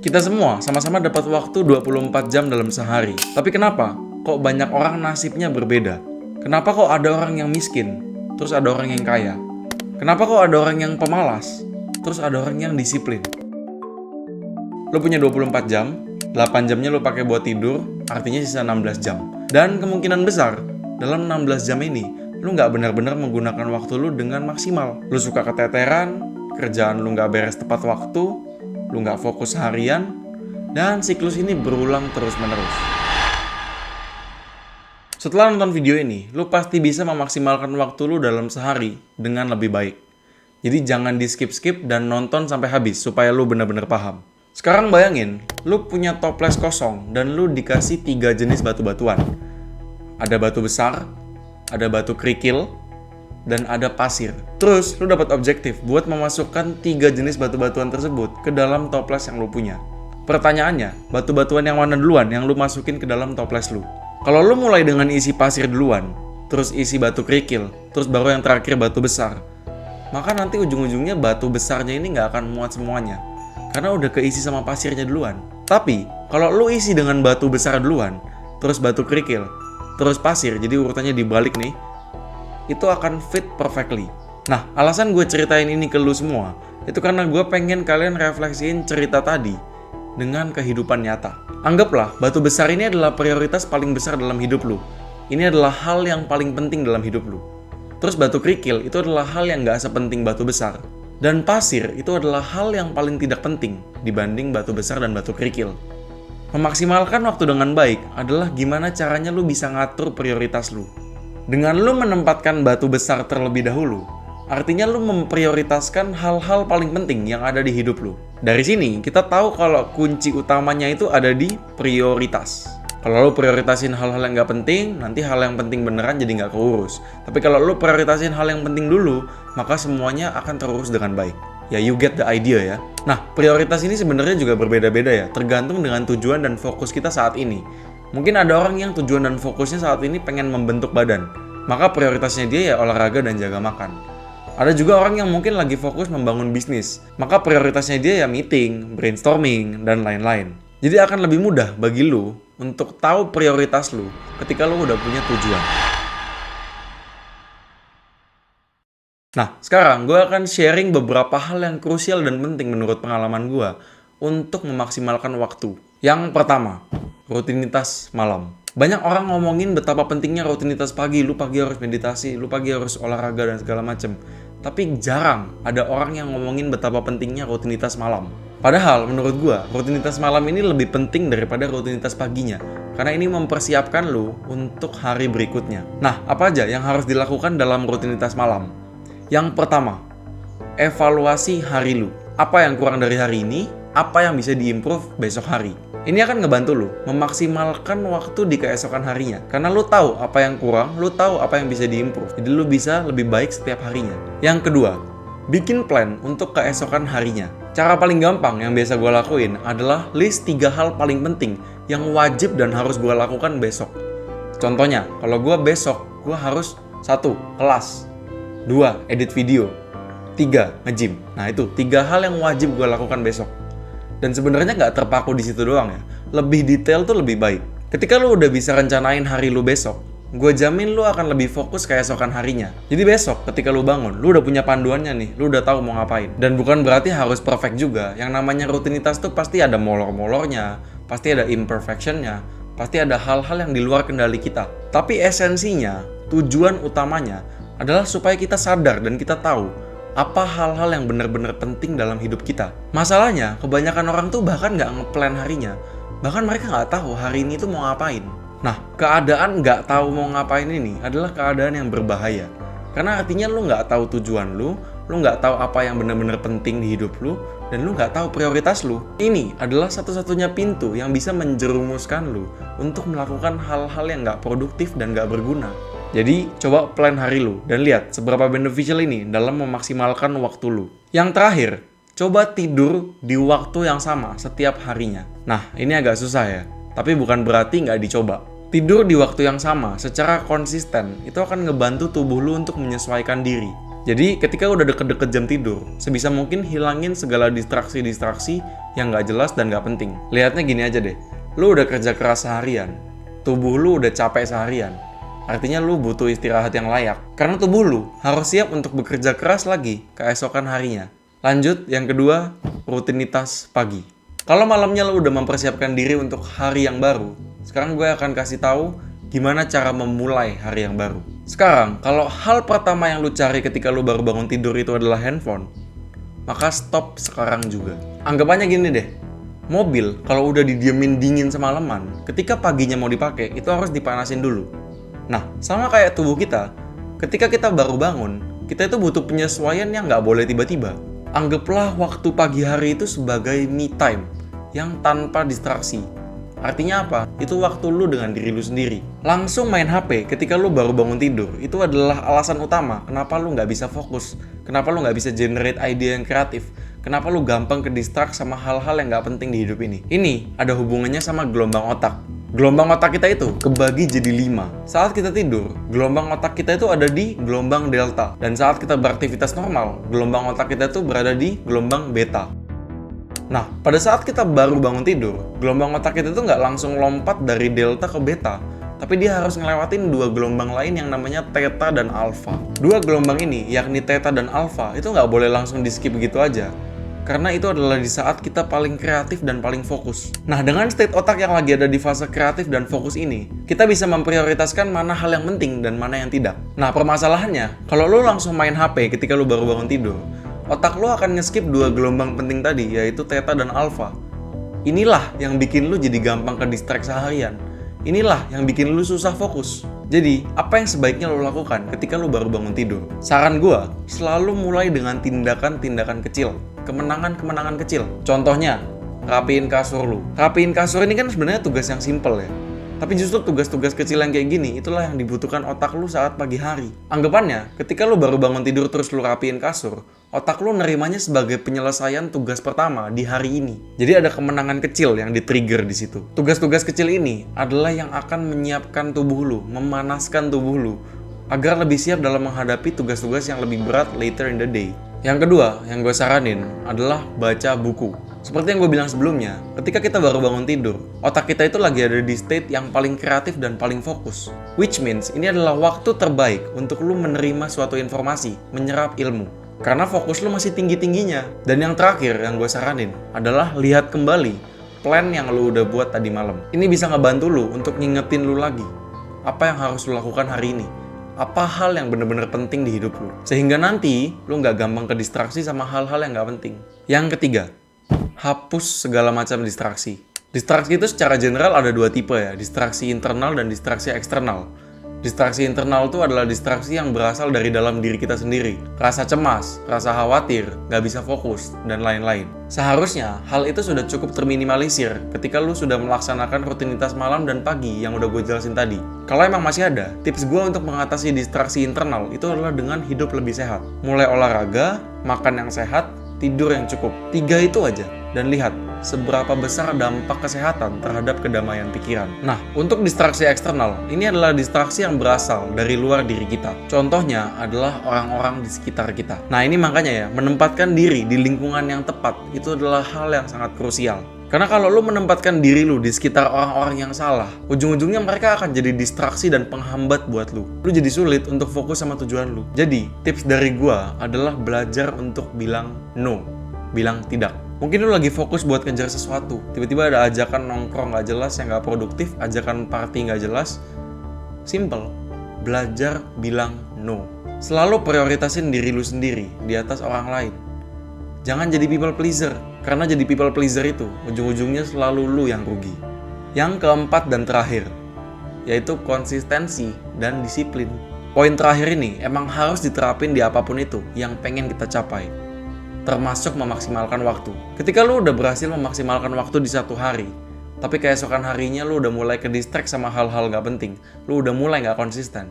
Kita semua sama-sama dapat waktu 24 jam dalam sehari. Tapi kenapa? Kok banyak orang nasibnya berbeda? Kenapa kok ada orang yang miskin, terus ada orang yang kaya? Kenapa kok ada orang yang pemalas, terus ada orang yang disiplin? Lo punya 24 jam, 8 jamnya lo pakai buat tidur, artinya sisa 16 jam. Dan kemungkinan besar, dalam 16 jam ini, lo nggak benar-benar menggunakan waktu lo dengan maksimal. Lo suka keteteran, kerjaan lo nggak beres tepat waktu, lo nggak fokus harian, dan siklus ini berulang terus-menerus. Setelah nonton video ini, lo pasti bisa memaksimalkan waktu lo dalam sehari dengan lebih baik. Jadi jangan di skip-skip dan nonton sampai habis supaya lo benar-benar paham. Sekarang bayangin, lo punya toples kosong dan lo dikasih 3 jenis batu-batuan. Ada batu besar, ada batu kerikil, dan ada pasir. Terus lo dapat objektif buat memasukkan 3 jenis batu-batuan tersebut ke dalam toples yang lo punya. Pertanyaannya, batu-batuan yang mana duluan yang lo masukin ke dalam toples lo? Kalau lo mulai dengan isi pasir duluan, terus isi batu kerikil, terus baru yang terakhir batu besar, maka nanti ujung-ujungnya batu besarnya ini nggak akan muat semuanya, karena udah keisi sama pasirnya duluan. Tapi, kalau lo isi dengan batu besar duluan, terus batu kerikil, terus pasir, jadi urutannya dibalik nih, itu akan fit perfectly. Nah, alasan gue ceritain ini ke lo semua, itu karena gue pengen kalian refleksiin cerita tadi dengan kehidupan nyata. Anggaplah batu besar ini adalah prioritas paling besar dalam hidup lu. Ini adalah hal yang paling penting dalam hidup lu. Terus batu kerikil itu adalah hal yang gak sepenting batu besar. Dan pasir itu adalah hal yang paling tidak penting dibanding batu besar dan batu kerikil. Memaksimalkan waktu dengan baik adalah gimana caranya lu bisa ngatur prioritas lu. Dengan lu menempatkan batu besar terlebih dahulu, artinya lu memprioritaskan hal-hal paling penting yang ada di hidup lu. Dari sini, kita tahu kalau kunci utamanya itu ada di prioritas. Kalau lu prioritasin hal-hal yang nggak penting, nanti hal yang penting beneran jadi nggak keurus. Tapi kalau lu prioritasin hal yang penting dulu, maka semuanya akan terurus dengan baik. Ya, you get the idea ya. Nah, prioritas ini sebenarnya juga berbeda-beda ya, tergantung dengan tujuan dan fokus kita saat ini. Mungkin ada orang yang tujuan dan fokusnya saat ini pengen membentuk badan, maka prioritasnya dia ya olahraga dan jaga makan. Ada juga orang yang mungkin lagi fokus membangun bisnis, maka prioritasnya dia ya meeting, brainstorming, dan lain-lain. Jadi akan lebih mudah bagi lu untuk tahu prioritas lu ketika lu udah punya tujuan. Nah, sekarang gue akan sharing beberapa hal yang krusial dan penting menurut pengalaman gue untuk memaksimalkan waktu. Yang pertama, rutinitas malam. Banyak orang ngomongin betapa pentingnya rutinitas pagi, lu pagi harus meditasi, lu pagi harus olahraga dan segala macem. Tapi jarang ada orang yang ngomongin betapa pentingnya rutinitas malam. Padahal menurut gua, rutinitas malam ini lebih penting daripada rutinitas paginya. Karena ini mempersiapkan lu untuk hari berikutnya. Nah, apa aja yang harus dilakukan dalam rutinitas malam? Yang pertama, evaluasi hari lu. Apa yang kurang dari hari ini? Apa yang bisa diimprove besok hari? Ini akan ngebantu lu memaksimalkan waktu di keesokan harinya. Karena lu tahu apa yang kurang, lu tahu apa yang bisa diimprove. Jadi lu bisa lebih baik setiap harinya. Yang kedua, bikin plan untuk keesokan harinya. Cara paling gampang yang biasa gue lakuin adalah list 3 hal paling penting yang wajib dan harus gue lakukan besok. Contohnya, kalau gue besok, gue harus 1. Kelas 2. Edit video 3. Nge-gym. Nah itu 3 hal yang wajib gue lakukan besok. Dan sebenarnya nggak terpaku di situ doang ya. Lebih detail tuh lebih baik. Ketika lu udah bisa rencanain hari lu besok, gue jamin lu akan lebih fokus keesokan harinya. Jadi besok ketika lu bangun, lu udah punya panduannya nih, lu udah tahu mau ngapain. Dan bukan berarti harus perfect juga. Yang namanya rutinitas tuh pasti ada molor-molornya, pasti ada imperfectionnya, pasti ada hal-hal yang di luar kendali kita. Tapi esensinya, tujuan utamanya adalah supaya kita sadar dan kita tahu apa hal-hal yang benar-benar penting dalam hidup kita. Masalahnya, kebanyakan orang tuh bahkan nggak nge-plan harinya. Bahkan mereka nggak tahu hari ini tuh mau ngapain. Nah, keadaan nggak tahu mau ngapain ini adalah keadaan yang berbahaya. Karena artinya lu nggak tahu tujuan lu nggak tahu apa yang benar-benar penting di hidup lu, dan lu nggak tahu prioritas lu. Ini adalah satu-satunya pintu yang bisa menjerumuskan lu untuk melakukan hal-hal yang nggak produktif dan nggak berguna. Jadi, coba plan hari lu dan lihat seberapa beneficial ini dalam memaksimalkan waktu lu. Yang terakhir, coba tidur di waktu yang sama setiap harinya. Nah, ini agak susah ya, tapi bukan berarti nggak dicoba. Tidur di waktu yang sama secara konsisten itu akan ngebantu tubuh lu untuk menyesuaikan diri. Jadi ketika udah deket-deket jam tidur, sebisa mungkin hilangin segala distraksi-distraksi yang nggak jelas dan nggak penting. Lihatnya gini aja deh, lu udah kerja keras seharian, tubuh lu udah capek seharian, artinya lu butuh istirahat yang layak. Karena tubuh lu harus siap untuk bekerja keras lagi keesokan harinya. Lanjut, yang kedua, rutinitas pagi. Kalau malamnya lu udah mempersiapkan diri untuk hari yang baru, sekarang gue akan kasih tahu gimana cara memulai hari yang baru. Sekarang, kalau hal pertama yang lu cari ketika lu baru bangun tidur itu adalah handphone, maka stop sekarang juga. Anggapannya gini deh, mobil kalau udah didiemin dingin semalaman, ketika paginya mau dipakai, itu harus dipanasin dulu. Nah, sama kayak tubuh kita, ketika kita baru bangun, kita itu butuh penyesuaian yang nggak boleh tiba-tiba. Anggaplah waktu pagi hari itu sebagai me time, yang tanpa distraksi. Artinya apa? Itu waktu lu dengan diri lu sendiri. Langsung main HP ketika lu baru bangun tidur, itu adalah alasan utama kenapa lu nggak bisa fokus, kenapa lu nggak bisa generate ide yang kreatif, kenapa lu gampang kedistrak sama hal-hal yang nggak penting di hidup ini. Ini ada hubungannya sama gelombang otak. Gelombang otak kita itu kebagi jadi 5. Saat kita tidur, gelombang otak kita itu ada di gelombang delta. Dan saat kita beraktivitas normal, gelombang otak kita itu berada di gelombang beta. Nah, pada saat kita baru bangun tidur, gelombang otak kita itu nggak langsung lompat dari delta ke beta, tapi dia harus ngelewatin 2 gelombang lain yang namanya theta dan alpha. 2 gelombang ini, yakni theta dan alpha, itu nggak boleh langsung di-skip begitu aja. Karena itu adalah di saat kita paling kreatif dan paling fokus. Nah, dengan state otak yang lagi ada di fase kreatif dan fokus ini, kita bisa memprioritaskan mana hal yang penting dan mana yang tidak. Nah, permasalahannya, kalau lo langsung main HP ketika lo baru bangun tidur, otak lo akan nge-skip 2 gelombang penting tadi, yaitu theta dan alpha. Inilah yang bikin lo jadi gampang ke distract seharian. Inilah yang bikin lo susah fokus. Jadi, apa yang sebaiknya lo lakukan ketika lo baru bangun tidur? Saran gue, selalu mulai dengan tindakan-tindakan kecil. Kemenangan-kemenangan kecil. Contohnya, rapiin kasur lo. Rapiin kasur ini kan sebenarnya tugas yang simple ya. Tapi justru tugas-tugas kecil yang kayak gini, itulah yang dibutuhkan otak lu saat pagi hari. Anggapannya, ketika lu baru bangun tidur terus lu rapiin kasur, otak lu nerimanya sebagai penyelesaian tugas pertama di hari ini. Jadi ada kemenangan kecil yang di-trigger di situ. Tugas-tugas kecil ini adalah yang akan menyiapkan tubuh lu, memanaskan tubuh lu, agar lebih siap dalam menghadapi tugas-tugas yang lebih berat later in the day. Yang kedua, yang gue saranin adalah baca buku. Seperti yang gue bilang sebelumnya, ketika kita baru bangun tidur, otak kita itu lagi ada di state yang paling kreatif dan paling fokus. Which means, ini adalah waktu terbaik untuk lu menerima suatu informasi, menyerap ilmu. Karena fokus lu masih tinggi-tingginya. Dan yang terakhir yang gue saranin adalah lihat kembali plan yang lu udah buat tadi malam. Ini bisa ngebantu lu untuk ngingetin lu lagi apa yang harus lu lakukan hari ini. Apa hal yang bener-bener penting di hidup lu. Sehingga nanti lu nggak gampang kedistraksi sama hal-hal yang nggak penting. Yang ketiga, hapus segala macam distraksi. Distraksi itu secara general ada 2 tipe ya, distraksi internal dan distraksi eksternal. Distraksi internal itu adalah distraksi yang berasal dari dalam diri kita sendiri. Rasa cemas, rasa khawatir, gak bisa fokus, dan lain-lain. Seharusnya, hal itu sudah cukup terminimalisir ketika lu sudah melaksanakan rutinitas malam dan pagi yang udah gue jelasin tadi. Kalau emang masih ada, tips gue untuk mengatasi distraksi internal itu adalah dengan hidup lebih sehat. Mulai olahraga, makan yang sehat, tidur yang cukup. 3 itu aja. Dan lihat seberapa besar dampak kesehatan terhadap kedamaian pikiran. Nah, untuk distraksi eksternal, ini adalah distraksi yang berasal dari luar diri kita. Contohnya adalah orang-orang di sekitar kita. Nah, ini makanya ya, menempatkan diri di lingkungan yang tepat itu adalah hal yang sangat krusial. Karena kalau lu menempatkan diri lu di sekitar orang-orang yang salah, ujung-ujungnya mereka akan jadi distraksi dan penghambat buat lu. Lu jadi sulit untuk fokus sama tujuan lu. Jadi, tips dari gua adalah belajar untuk bilang no, bilang tidak. Mungkin lu lagi fokus buat ngejar sesuatu, tiba-tiba ada ajakan nongkrong gak jelas yang gak produktif, ajakan party gak jelas. Simple, belajar bilang no. Selalu prioritasin diri lu sendiri di atas orang lain. Jangan jadi people pleaser, karena jadi people pleaser itu ujung-ujungnya selalu lu yang rugi. Yang keempat dan terakhir, yaitu konsistensi dan disiplin. Poin terakhir ini emang harus diterapin di apapun itu yang pengen kita capai, termasuk memaksimalkan waktu. Ketika lu udah berhasil memaksimalkan waktu di satu hari, tapi keesokan harinya lu udah mulai ke distract sama hal-hal gak penting, lu udah mulai gak konsisten,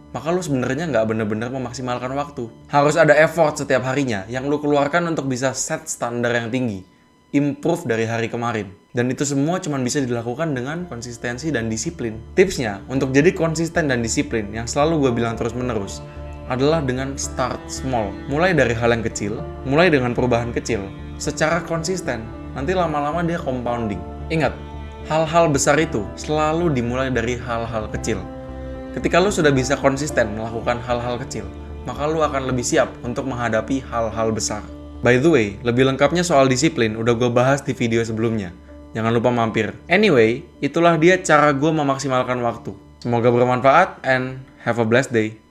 maka lu sebenarnya nggak bener-bener memaksimalkan waktu. Harus ada effort setiap harinya yang lu keluarkan untuk bisa set standar yang tinggi, improve dari hari kemarin. Dan itu semua cuma bisa dilakukan dengan konsistensi dan disiplin. Tipsnya, untuk jadi konsisten dan disiplin yang selalu gue bilang terus-menerus, adalah dengan start small. Mulai dari hal yang kecil, mulai dengan perubahan kecil, secara konsisten. Nanti lama-lama dia compounding. Ingat, hal-hal besar itu selalu dimulai dari hal-hal kecil. Ketika lu sudah bisa konsisten melakukan hal-hal kecil, maka lu akan lebih siap untuk menghadapi hal-hal besar. By the way, lebih lengkapnya soal disiplin udah gue bahas di video sebelumnya. Jangan lupa mampir. Anyway, itulah dia cara gue memaksimalkan waktu. Semoga bermanfaat and have a blessed day.